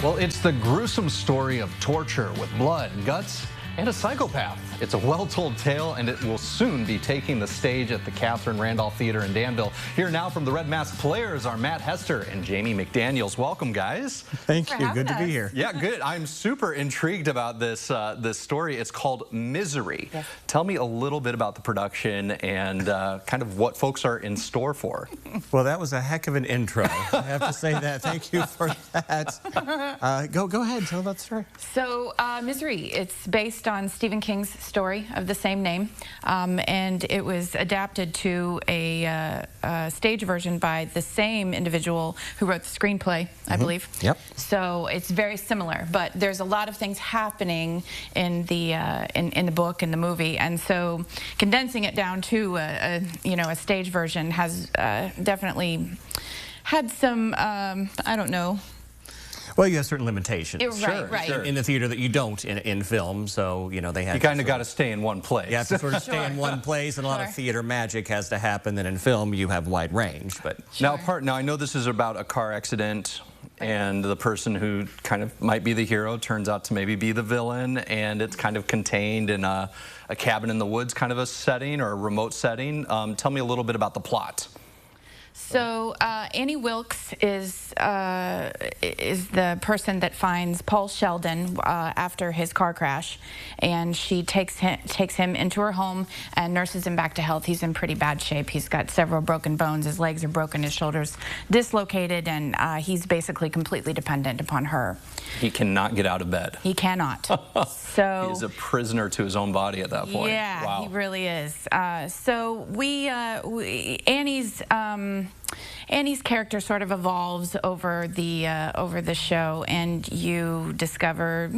Well, it's the gruesome story of torture with blood, guts, and a psychopath. It's a well-told tale, and it will soon be taking the stage at the Catherine Randolph Theater in Danville. Here now from the Red Mask Players are Matt Hester and Jamie McDaniels. Welcome, guys. Thank you. Good to be here. Yeah, good. I'm super intrigued about this this story. It's called Misery. Yes. Tell me a little bit about the production and kind of what folks are in store for. Well, that was a heck of an intro. I have to say that. Thank you for that. Go ahead. Tell about the story. So, Misery, it's based on Stephen King's story of the same name, and it was adapted to a stage version by the same individual who wrote the screenplay, I believe. Yep. So it's very similar, but there's a lot of things happening in the in the book and the movie, and so condensing it down to a stage version has definitely had some I don't know. Well, you have certain limitations. Right. In the theater that you don't in film, so they have. You kind of got to stay in one place. You have to sort of stay in one place, and a lot of theater magic has to happen. Then in film, you have wide range. But now I know this is about a car accident, and the person who kind of might be the hero turns out to maybe be the villain, and it's kind of contained in a cabin in the woods kind of a setting or a remote setting. Tell me a little bit about the plot. So Annie Wilkes is the person that finds Paul Sheldon after his car crash, and she takes him into her home and nurses him back to health. He's in pretty bad shape. He's got several broken bones. His legs are broken. His shoulders dislocated, and he's basically completely dependent upon her. He cannot get out of bed. He cannot. So he's a prisoner to his own body at that point. Yeah, wow. He really is. So Annie's character sort of evolves over the show, and you discover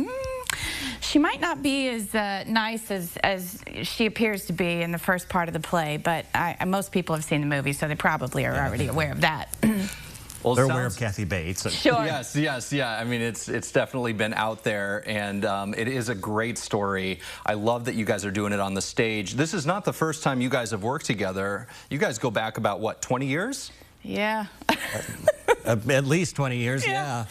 she might not be as nice as she appears to be in the first part of the play, but most people have seen the movie, so they probably are already aware of that. Well, they're aware of Kathy Bates. Sure. Yes, yeah. I mean, it's definitely been out there, and it is a great story. I love that you guys are doing it on the stage. This is not the first time you guys have worked together. You guys go back about, what, 20 years? Yeah. At least 20 years, yeah.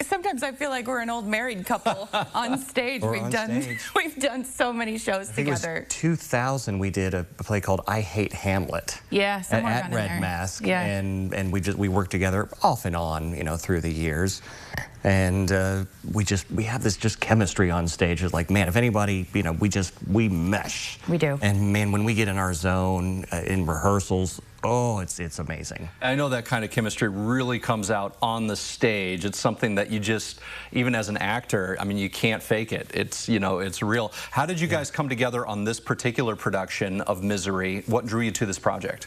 Sometimes I feel like we're an old married couple on stage. We've done so many shows together. It was 2000 we did a play called I Hate Hamlet. Yeah, somewhere at Red there. Mask. Yeah. And we worked together off and on, through the years. And we have this just chemistry on stage. It's like, man, if anybody, we mesh. We do. And man, when we get in our zone in rehearsals, oh, it's amazing. I know that kind of chemistry really comes out on the stage. It's something that you just, even as an actor, I mean, you can't fake it. It's, it's real. How did you guys come together on this particular production of Misery? What drew you to this project?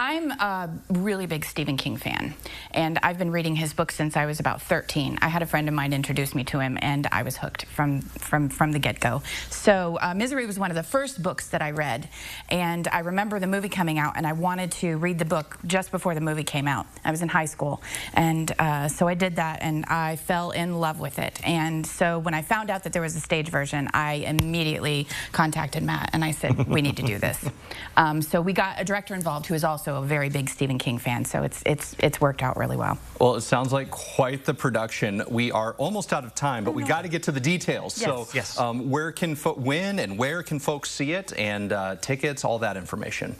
I'm a really big Stephen King fan, and I've been reading his books since I was about 13. I had a friend of mine introduce me to him, and I was hooked from the get-go. So Misery was one of the first books that I read, and I remember the movie coming out, and I wanted to read the book just before the movie came out. I was in high school, and so I did that, and I fell in love with it. And so when I found out that there was a stage version, I immediately contacted Matt, and I said, we need to do this. So we got a director involved who is also a very big Stephen King fan, so it's worked out really well. Well, it sounds like quite the production. We are almost out of time, but we got to get to the details. Yes. So when and where can folks see it, and tickets, all that information?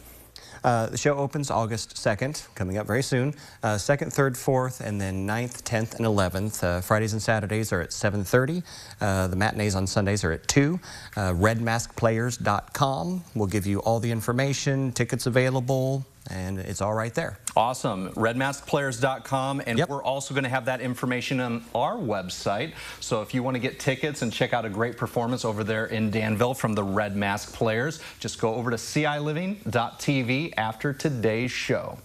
The show opens August 2nd, coming up very soon. 2nd, 3rd, 4th, and then 9th, 10th, and 11th. Fridays and Saturdays are at 7:30. The matinees on Sundays are at 2. RedmaskPlayers.com will give you all the information, tickets available, and it's all right there. Awesome. RedmaskPlayers.com, and we're also going to have that information on our website. So if you want to get tickets and check out a great performance over there in Danville from the Red Mask Players, just go over to ciLiving.tv after today's show.